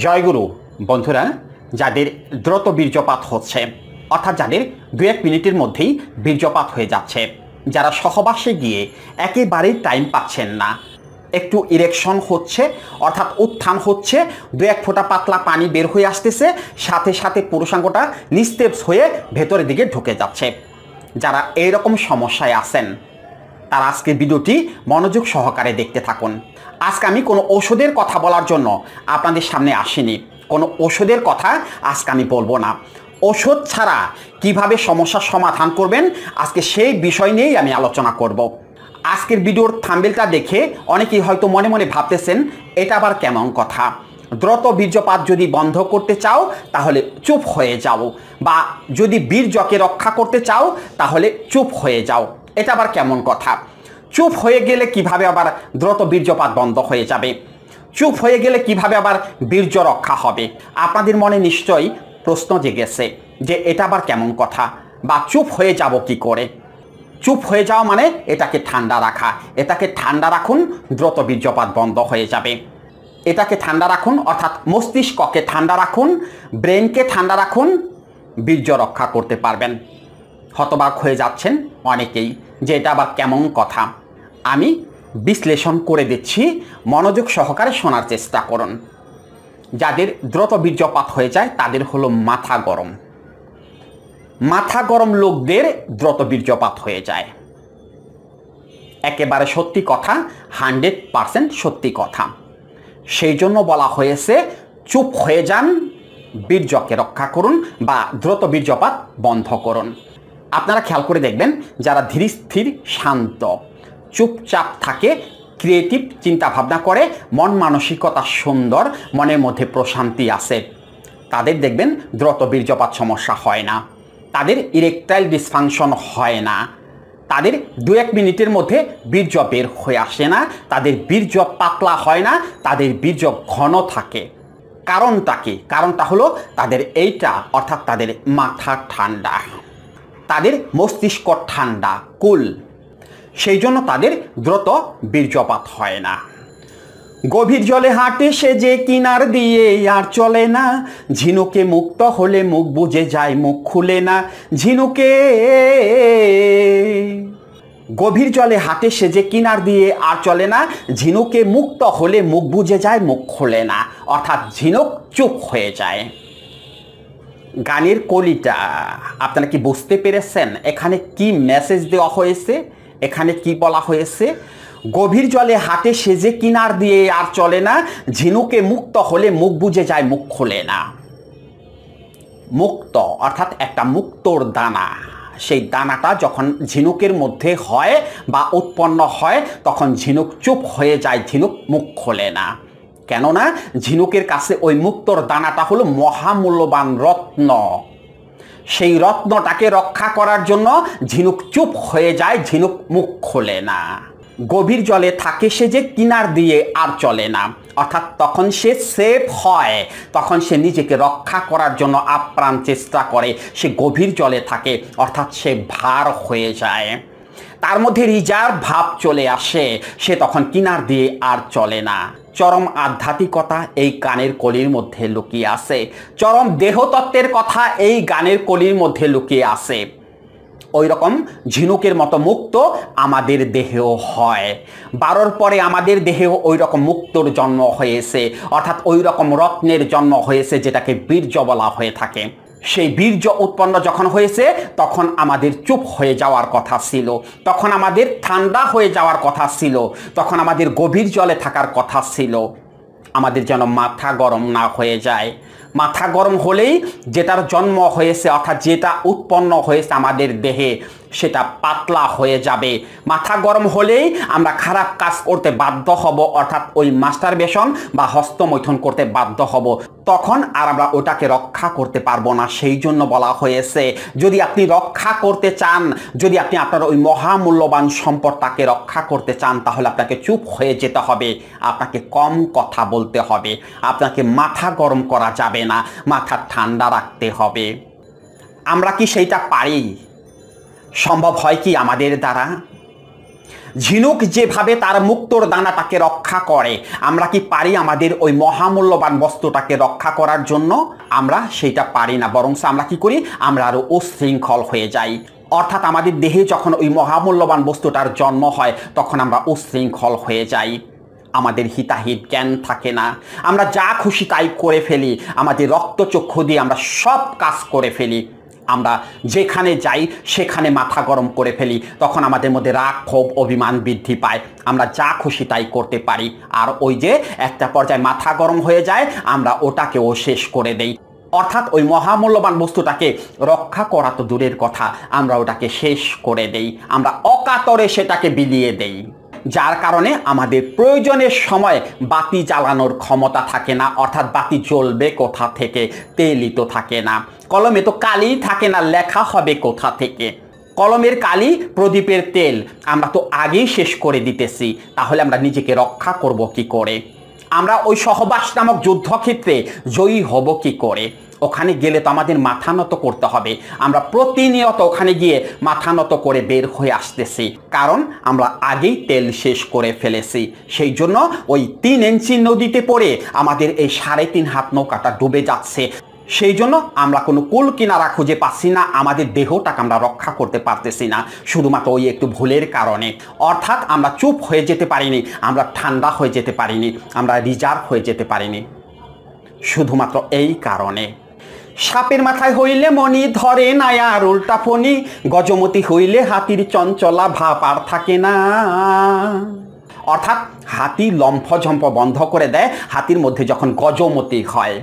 জয়গুরু বন্ধুরা, যাদের দ্রুত বীর্যপাত হচ্ছে অর্থাৎ যাদের 2-1 মিনিটের মধ্যেই বীর্যপাত হয়ে যাচ্ছে, যারা সহবাসে গিয়ে একেবারেই টাইম পাচ্ছেন না, একটু ইরেকশন হচ্ছে অর্থাৎ উত্থান হচ্ছে, 2-1 ফোঁটা পাতলা পানি বের হয়ে আসতেছে, সাথে সাথে পুরুষাঙ্গটা নিস্তেজ হয়ে ভেতরের দিকে ঢুকে যাচ্ছে, যারা এইরকম সমস্যায় আছেন তারা আজকে ভিডিওটি মনোযোগ সহকারে দেখতে থাকুন। আজকে আমি কোনো ওষুধের কথা বলার জন্য আপনাদের সামনে আসিনি, কোনো ওষুধের কথা আজকে আমি বলবো না। ওষুধ ছাড়া কিভাবে সমস্যার সমাধান করবেন আজকে সেই বিষয় নিয়েই আমি আলোচনা করব। আজকের ভিডিওর থাম্বনেলটা দেখে অনেকেই হয়তো মনে মনে ভাবতেছেন এটা আবার কেমন কথা, দ্রুত বীর্যপাত যদি বন্ধ করতে চাও তাহলে চুপ হয়ে যাও, বা যদি বীর্যকে রক্ষা করতে চাও তাহলে চুপ হয়ে যাও, এটা আবার কেমন কথা? চুপ হয়ে গেলে কিভাবে আবার দ্রুত বীর্যপাত বন্ধ হয়ে যাবে? চুপ হয়ে গেলে কিভাবে আবার বীর্য রক্ষা হবে? আপনাদের মনে নিশ্চয়ই প্রশ্ন জেগেছে যে এটা আবার কেমন কথা, বা চুপ হয়ে যাব কি করে? চুপ হয়ে যাওয়া মানে এটাকে ঠান্ডা রাখা, এটাকে ঠান্ডা রাখুন, দ্রুত বীর্যপাত বন্ধ হয়ে যাবে। এটাকে ঠান্ডা রাখুন অর্থাৎ মস্তিষ্ককে ঠান্ডা রাখুন, ব্রেনকে ঠান্ডা রাখুন, বীর্য রক্ষা করতে পারবেন। হতবাক হয়ে যাচ্ছেন অনেকেই যে এটা আবার কেমন কথা। আমি বিশ্লেষণ করে দিচ্ছি, মনোযোগ সহকারে শোনার চেষ্টা করুন। যাদের দ্রুত বীর্যপাত হয়ে যায় তাদের হলো মাথা গরম। মাথা গরম লোকদের দ্রুত বীর্যপাত হয়ে যায়, একেবারে সত্যি কথা, 100% সত্যি কথা। সেই জন্য বলা হয়েছে চুপ হয়ে যান, বীর্যকে রক্ষা করুন বা দ্রুত বীর্যপাত বন্ধ করুন। আপনারা খেয়াল করে দেখবেন যারা ধীর স্থির শান্ত চুপচাপ থাকে, ক্রিয়েটিভ চিন্তা ভাবনা করে, মন মানসিকতা সুন্দর, মনের মধ্যে প্রশান্তি আছে, তাদের দেখবেন দ্রুত বীর্যপাত সমস্যা হয় না, তাদের ইরেকটাইল ডিসফাংশন হয় না, তাদের 2-1 মিনিটের মধ্যে বীর্য বের হয়ে আসে না, তাদের বীর্য পাতলা হয় না, তাদের বীর্য ঘন থাকে। কারণটা কি? কারণটা হলো তাদের এইটা, অর্থাৎ তাদের মাথা ঠান্ডা, তাদের মস্তিষ্ক ঠান্ডা, কুল। সেই জন্য তাদের দ্রুত বীর্যপাত হয় না। গভীর জলে হাঁটে সে যে কিনার দিয়ে আর চলে না, ঝিনুকে মুক্ত হলে মুখ বুজে যায় মুখ খুলে না। ঝিনুকে গভীর জলে হাঁটে সে যে কিনার দিয়ে আর চলে না, ঝিনুকে মুক্ত হলে মুখ বুজে যায় মুখ খুলে না, অর্থাৎ ঝিনুক চুপ হয়ে যায়। গানের কলিটা আপনারা কি বুঝতে পেরেছেন? এখানে কি মেসেজ দেওয়া হয়েছে, এখানে কি বলা হয়েছে? গভীর জলে হাঁটে সে যে কিনার দিয়ে আর চলে না, ঝিনুকে মুক্ত হলে মুখ বুজে যায় মুখ খোলে না। মুক্ত অর্থাৎ একটা মুক্তোর দানা, সেই দানাটা যখন ঝিনুকের মধ্যে হয় বা উৎপন্ন হয় তখন ঝিনুক চুপ হয়ে যায়, ঝিনুক মুখ খোলে না। কেননা ঝিনুকের কাছে ওই মুক্তোর দানাটা হলো মহামূল্যবান রত্ন, সেই রত্নটাকে রক্ষা করার জন্য ঝিনুক চুপ হয়ে যায়, ঝিনুক মুখ খোলে না। গভীর জলে থাকে সে যে কিনার দিয়ে আর চলে না, অর্থাৎ তখন সে সেফ হয়, তখন সে নিজেকে রক্ষা করার জন্য আপ্রাণ চেষ্টা করে, সে গভীর জলে থাকে অর্থাৎ সে ভার হয়ে যায়, তার মধ্যে রিজার্ভ ভাব চলে আসে, সে তখন কিনার দিয়ে আর চলে না। চরম আধ্যাত্মিকতা এই গানের কলির মধ্যে লুকিয়ে আছে, চরম দেহতত্ত্বের কথা এই গানের কলির মধ্যে লুকিয়ে আছে। ওই রকম ঝিনুকের মতো মুক্ত আমাদের দেহেও হয়, 12র পরে আমাদের দেহেও ওই রকম মুক্তর জন্ম হয়েছে, অর্থাৎ ওই রকম রত্নের জন্ম হয়েছে যেটাকে বীর্য বলা হয়ে থাকে। সেই বীর্য উৎপন্ন যখন হয়েছে তখন আমাদের চুপ হয়ে যাওয়ার কথা ছিল, তখন আমাদের ঠান্ডা হয়ে যাওয়ার কথা ছিল, তখন আমাদের গভীর জলে থাকার কথা ছিল। আমাদের যেন মাথা গরম না হয়ে যায়। মাথা গরম হলেই যেটার জন্ম হয়েছে অর্থাৎ যেটা উৎপন্ন হয়েছে আমাদের দেহে সেটা পাতলা হয়ে যাবে। মাথা গরম হলেই আমরা খারাপ কাজ করতে বাধ্য হব, অর্থাৎ ওই মাস্টারবেশন বা হস্তমৈথুন করতে বাধ্য হব, তখন আর আমরা ওটাকে রক্ষা করতে পারবো না। সেই জন্য বলা হয়েছে যদি আপনি রক্ষা করতে চান, যদি আপনি আপনার ওই মহামূল্যবান সম্পদটাকে রক্ষা করতে চান তাহলে আপনাকে চুপ হয়ে যেতে হবে, আপনাকে কম কথা বলতে হবে, আপনাকে মাথা গরম করা যাবে না, মাথা ঠান্ডা রাখতে হবে। আমরা কি সেইটা পারি? সম্ভব হয় কি আমাদের দ্বারা? ঝিনুক যেভাবে তার মুক্তোর দানাটাকে রক্ষা করে, আমরা কি পারি আমাদের ওই মহামূল্যবান বস্তুটাকে রক্ষা করার জন্য? আমরা সেইটা পারি না, বরং আমরা কি করি, আমরা আরো উশৃঙ্খল হয়ে যাই। অর্থাৎ আমাদের দেহে যখন ওই মহামূল্যবান বস্তুটার জন্ম হয় তখন আমরা উশৃঙ্খল হয়ে যাই, আমাদের হিতাহিত জ্ঞান থাকে না, আমরা যা খুশি তাই করে ফেলি, আমাদের রক্তচক্ষু দিয়ে আমরা সব কাজ করে ফেলি, আমরা যেখানে যাই সেখানে মাথা গরম করে ফেলি, তখন আমাদের মধ্যে রাগ ক্ষোভ অভিমান বৃদ্ধি পায়, আমরা যা খুশি তাই করতে পারি। আর ওই যে একটা পর্যায়ে মাথা গরম হয়ে যায়, আমরা ওটাকেও শেষ করে দেই। অর্থাৎ ওই মহামূল্যবান বস্তুটাকে রক্ষা করা তো দূরের কথা, আমরা ওটাকে শেষ করে দেই, আমরা অকাতরে সেটাকে বিলিয়ে দেই, যার কারণে আমাদের প্রয়োজনের সময় বাতি জ্বালানোর ক্ষমতা থাকে না। অর্থাৎ বাতি জ্বলবে কোথা থেকে, তেলই তো থাকে না, কলমে তো কালি থাকে না, লেখা হবে কোথা থেকে? কলমের কালি, প্রদীপের তেল আমরা তো আগেই শেষ করে দিতেছি, তাহলে আমরা নিজেকে রক্ষা করব কি করে? আমরা ওই সহবাস নামক যুদ্ধক্ষেত্রে জয়ী হব কি করে? ওখানে গেলে তো আমাদের মাথা নত করতে হবে, আমরা প্রতিনিয়ত ওখানে গিয়ে মাথা নত করে বের হয়ে আসতেছি, কারণ আমরা আগেই তেল শেষ করে ফেলেছি। সেই জন্য ওই 3 ইঞ্চি নদীতে পড়ে আমাদের এই 3.5 হাত নৌকাটা ডুবে যাচ্ছে। সেই জন্য আমরা কোনো কুল কিনারা খুঁজে পাচ্ছি না, আমাদের দেহটাকে আমরা রক্ষা করতে পারতেছি না, শুধুমাত্র ওই একটু ভুলের কারণে। অর্থাৎ আমরা চুপ হয়ে যেতে পারিনি, আমরা ঠান্ডা হয়ে যেতে পারিনি, আমরা রিজার্ভ হয়ে যেতে পারিনি, শুধুমাত্র এই কারণে। সাপের মাথায় হইলে মণি ধরে না আর উল্টা ফণি, গজমতি হইলে হাতির চঞ্চলা ভাব আর থাকে না। অর্থাৎ হাতি লম্ফঝম্প বন্ধ করে দেয় হাতির মধ্যে যখন গজমতি হয়।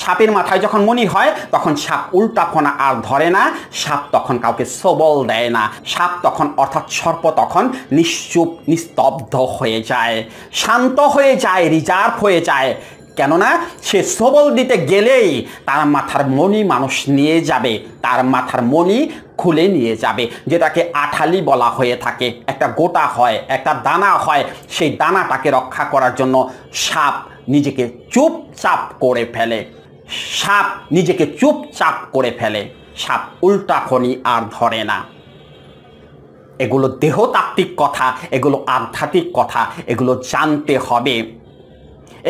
সাপের মাথায় যখন মণি হয় তখন সাপ উল্টা ফোনা আর ধরে না, সাপ তখন কাউকে সবল দেয় না, সাপ তখন অর্থাৎ সর্প তখন নিশ্চুপ নিস্তব্ধ হয়ে যায়, শান্ত হয়ে যায়, রিজার্ভ হয়ে যায়। কেননা সে সবল দিতে গেলেই তার মাথার মণি মানুষ নিয়ে যাবে, তার মাথার মণি খুলে নিয়ে যাবে, যেটাকে আঠালি বলা হয়ে থাকে। একটা গোটা হয়, একটা দানা হয়, সেই দানাটাকে রক্ষা করার জন্য সাপ নিজেকে চুপচাপ করে ফেলে, সাপ নিজেকে চুপচাপ করে ফেলে, সাপ উল্টা ফণি আর ধরে না। এগুলো দেহতাত্ত্বিক কথা, এগুলো আধ্যাত্মিক কথা, এগুলো জানতে হবে,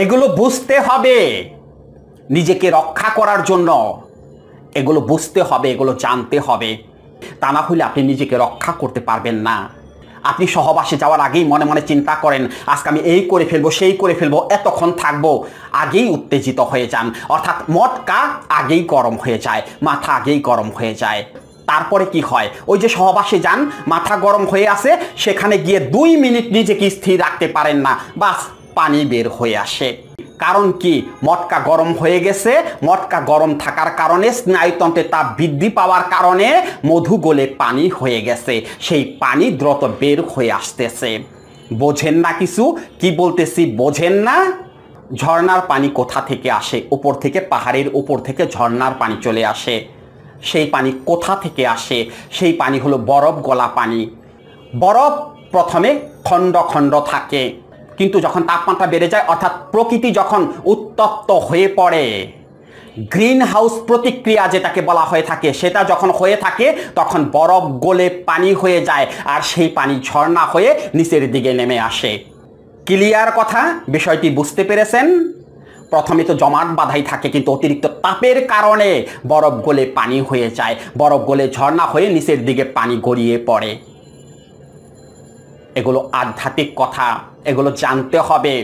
এগুলো বুঝতে হবে। নিজেকে রক্ষা করার জন্য এগুলো বুঝতে হবে, এগুলো জানতে হবে, তা না হলে আপনি নিজেকে রক্ষা করতে পারবেন না। আপনি সহবাসে যাওয়ার আগেই মনে মনে চিন্তা করেন, আজকে আমি এই করে ফেলবো, সেই করে ফেলবো, এতক্ষণ থাকবো, আগেই উত্তেজিত হয়ে যান। অর্থাৎ মটকা আগেই গরম হয়ে যায়, মাথা আগেই গরম হয়ে যায়। তারপরে কি হয়, ওই যে সহবাসে যান, মাথা গরম হয়ে আসে, সেখানে গিয়ে 2 মিনিট নিজেকে স্থির রাখতে পারেন না, বাস পানি বের হয়ে আসে। কারণ কি, মটকা গরম হয়ে গেছে, মটকা গরম থাকার কারণে স্নায়ুতন্ত্রে তাপ বৃদ্ধি পাওয়ার কারণে মধু গলে পানি হয়ে গেছে, সেই পানি দ্রুত বের হয়ে আসতেছে। বোঝেন না কিছু, কি বলতেছি বোঝেন না? ঝর্ণার পানি কোথা থেকে আসে? উপর থেকে, পাহাড়ের উপর থেকে ঝর্ণার পানি চলে আসে। সেই পানি কোথা থেকে আসে? সেই পানি হলো বরফ গলা পানি। বরফ প্রথমে খণ্ড খণ্ড থাকে, কিন্তু যখন তাপমাত্রা বেড়ে যায়, অর্থাৎ প্রকৃতি যখন উত্তপ্ত হয়ে পড়ে, গ্রিন হাউস প্রতিক্রিয়া যেটাকে বলা হয়ে থাকে, সেটা যখন হয়ে থাকে তখন বরফ গলে পানি হয়ে যায়, আর সেই পানি ঝর্ণা হয়ে নিচের দিকে নেমে আসে। ক্লিয়ার কথা? বিষয়টি বুঝতে পেরেছেন? প্রথমে তো জমাট বাঁধাই থাকে, কিন্তু অতিরিক্ত তাপের কারণে বরফ গলে পানি হয়ে যায়, বরফ গলে ঝর্ণা হয়ে নিচের দিকে পানি গড়িয়ে পড়ে। এগুলো আধ্যাত্মিক কথা, এগুলো জানতে হবে।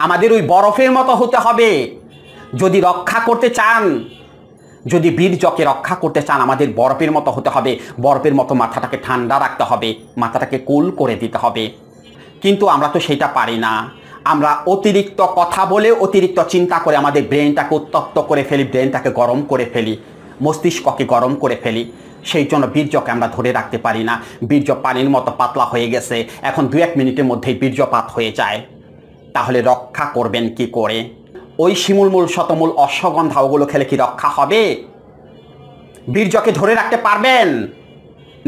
আমাদের ওই বরফের মতো হতে হবে। যদি রক্ষা করতে চান, যদি বীর্যকে রক্ষা করতে চান, আমাদের বরফের মতো হতে হবে। বরফের মতো মাথাটাকে ঠান্ডা রাখতে হবে, মাথাটাকে কুল করে দিতে হবে। কিন্তু আমরা তো সেটা পারি না। আমরা অতিরিক্ত কথা বলে, অতিরিক্ত চিন্তা করে আমাদের ব্রেনটাকে উত্তপ্ত করে ফেলি, ব্রেনটাকে গরম করে ফেলি, মস্তিষ্ককে গরম করে ফেলি। সেই জন্য বীর্যকে আমরা ধরে রাখতে পারি না। বীর্য পানির মতো পাতলা হয়ে গেছে, এখন 2-1 মিনিটের মধ্যেই বীর্যপাত হয়ে যায়। তাহলে রক্ষা করবেন কি করে? ওই শিমুলমূল, শতমূল, অশ্বগন্ধা ওগুলো খেলে কি রক্ষা হবে? বীর্যকে ধরে রাখতে পারবেন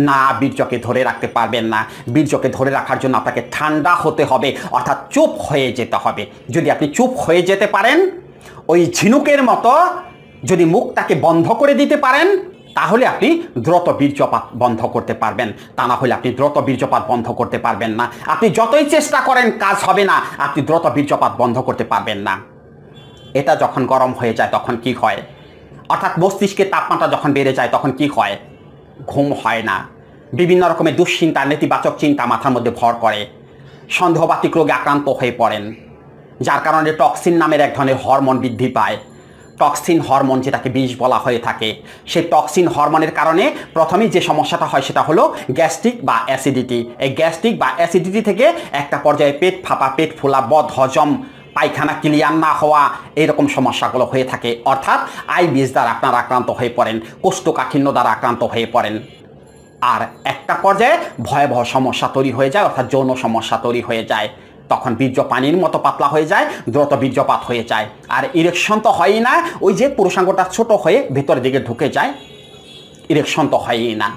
না? বীর্যকে ধরে রাখতে পারবেন না। বীর্যকে ধরে রাখার জন্য আপনাকে ঠান্ডা হতে হবে, অর্থাৎ চুপ হয়ে যেতে হবে। যদি আপনি চুপ হয়ে যেতে পারেন, ওই ঝিনুকের মতো যদি মুখটাকে বন্ধ করে দিতে পারেন, তাহলে আপনি দ্রুত বীর্যপাত বন্ধ করতে পারবেন। তা না হলে আপনি দ্রুত বীর্যপাত বন্ধ করতে পারবেন না। আপনি যতই চেষ্টা করেন কাজ হবে না, আপনি দ্রুত বীর্যপাত বন্ধ করতে পারবেন না। এটা যখন গরম হয়ে যায় তখন কি হয়, অর্থাৎ মস্তিষ্কের তাপমাত্রা যখন বেড়ে যায় তখন কি হয়, ঘুম হয় না, বিভিন্ন রকমের দুশ্চিন্তা, নেতিবাচক চিন্তা মাথার মধ্যে ভর করে, সন্দেহবাতিক রোগে আক্রান্ত হয়ে পড়েন, যার কারণে টক্সিন নামের এক ধরনের হরমোন বৃদ্ধি পায়। টক্সিন হরমোন, যেটাকে বিষ বলা হয়ে থাকে, সেই টক্সিন হরমোনের কারণে প্রথমেই যে সমস্যাটা হয় সেটা হলো গ্যাস্ট্রিক বা অ্যাসিডিটি। এই গ্যাস্ট্রিক বা অ্যাসিডিটি থেকে একটা পর্যায়ে পেট ফাঁপা, পেট ফোলা, বদ হজম, পায়খানা ক্লিয়ার না হওয়া, এইরকম সমস্যাগুলো হয়ে থাকে। অর্থাৎ আইবিএস দ্বারা আপনারা আক্রান্ত হয়ে পড়েন, কোষ্ঠকাঠিন্য দ্বারা আক্রান্ত হয়ে পড়েন। আর একটা পর্যায়ে ভয়াবহ সমস্যা তৈরি হয়ে যায়, অর্থাৎ যৌন সমস্যা তৈরি হয়ে যায়। তখন বীর্য পানির মতো পাতলা হয়ে যায়, দ্রুত বীর্যপাত হয়ে যায়। আর ইরেকশন তো হয়ই না, ওই যে পুরুষাঙ্গটা ছোট হয়ে ভেতরের দিকে ঢুকে যায়, ইরেকশন তো হয়ই না।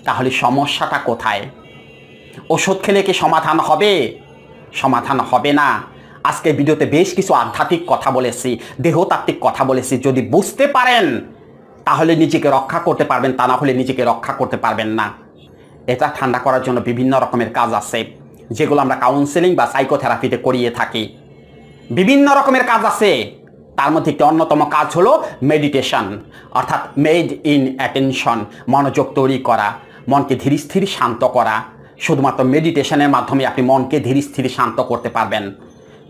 তাহলে সমস্যাটা কোথায়? ওষুধ খেলে কি সমাধান হবে? সমাধান হবে না। আজকে ভিডিওতে বেশ কিছু আধ্যাত্মিক কথা বলেছি, দেহতাত্ত্বিক কথা বলেছি। যদি বুঝতে পারেন তাহলে নিজেকে রক্ষা করতে পারবেন, তা না হলে নিজেকে রক্ষা করতে পারবেন না। এটা ঠান্ডা করার জন্য বিভিন্ন রকমের কাজ আছে, যেগুলো আমরা কাউন্সেলিং বা সাইকোথেরাপিতে করিয়ে থাকি। বিভিন্ন রকমের কাজ আছে, তার মধ্যে একটি অন্যতম কাজ হলো মেডিটেশন, অর্থাৎ মেড ইন অ্যাটেনশন, মনোযোগ তৈরি করা, মনকে ধীর স্থির শান্ত করা। শুধুমাত্র মেডিটেশনের মাধ্যমে আপনি মনকে ধীর স্থির শান্ত করতে পারবেন,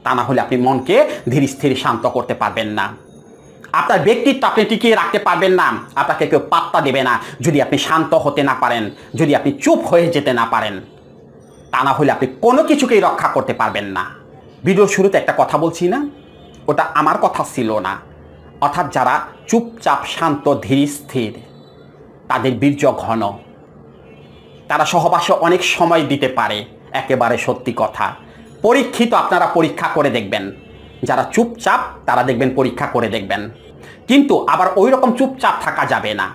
তা না হলে আপনি মনকে ধীর স্থির শান্ত করতে পারবেন না। আপনার ব্যক্তিত্ব আপনি টিকিয়ে রাখতে পারবেন না, আপনাকে কেউ পাত্তা দেবে না যদি আপনি শান্ত হতে না পারেন, যদি আপনি চুপ হয়ে যেতে না পারেন। তা না হলে আপনি কোনো কিছুকেই রক্ষা করতে পারবেন না। ভিডিওর শুরুতে একটা কথা বলছি না, ওটা আমার কথা ছিল না। অর্থাৎ যারা চুপচাপ, শান্ত, ধীর স্থির, তাদের বীর্য ঘন, তারা সহবাসে অনেক সময় দিতে পারে, একেবারে সত্যি কথা। পরীক্ষিত, আপনারা পরীক্ষা করে দেখবেন। যারা চুপচাপ তারা দেখবেন, পরীক্ষা করে দেখবেন। কিন্তু আবার ওই রকম চুপচাপ থাকা যাবে না,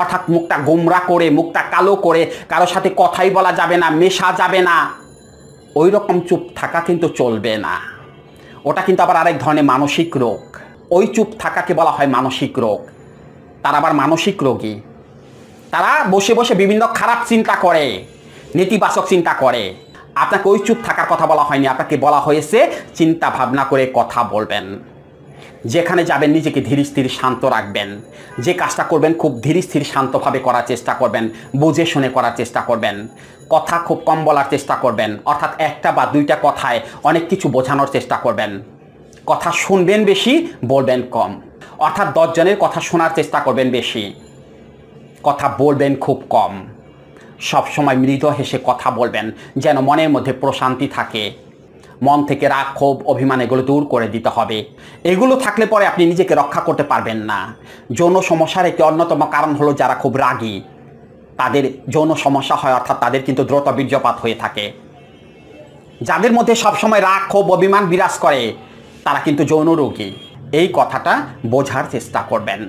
অর্থাৎ মুখটা গোমরা করে, মুখটা কালো করে, কারোর সাথে কথাই বলা যাবে না, মেশা যাবে না, ওই রকম চুপ থাকা কিন্তু চলবে না। ওটা কিন্তু আবার আরেক ধরনের মানসিক রোগ। ওই চুপ থাকাকে বলা হয় মানসিক রোগ। তারা আবার মানসিক রোগী, তারা বসে বসে বিভিন্ন খারাপ চিন্তা করে, নেতিবাচক চিন্তা করে। আপনাকে ওই চুপ থাকার কথা বলা হয়নি, আপনাকে বলা হয়েছে চিন্তা ভাবনা করে কথা বলবেন। যেখানে যাবেন নিজেকে ধীর স্থির শান্ত রাখবেন, যে কাজটা করবেন খুব ধীর স্থির শান্তভাবে করার চেষ্টা করবেন, বুঝে শুনে করার চেষ্টা করবেন, কথা খুব কম বলার চেষ্টা করবেন, অর্থাৎ একটা বা দুইটা কথায় অনেক কিছু বোঝানোর চেষ্টা করবেন। কথা শুনবেন বেশি, বলবেন কম, অর্থাৎ 10 জনের কথা শোনার চেষ্টা করবেন বেশি, কথা বলবেন খুব কম। সব সময় মৃদু হেসে কথা বলবেন, যেন মনের মধ্যে প্রশান্তি থাকে। মন থেকে রাগ, ক্ষোভ, অভিমান এগুলো দূর করে দিতে হবে। এগুলো থাকলে পরে আপনি নিজেকে রক্ষা করতে পারবেন না। যৌন সমস্যার একটি অন্যতম কারণ হলো যারা খুব রাগী, তাদের যৌন সমস্যা হয়, অর্থাৎ তাদের কিন্তু দ্রুত বীর্যপাত হয়ে থাকে। যাদের মধ্যে সবসময় রাগ, ক্ষোভ, অভিমান বিরাজ করে, তারা কিন্তু যৌন রোগী। এই কথাটা বোঝার চেষ্টা করবেন।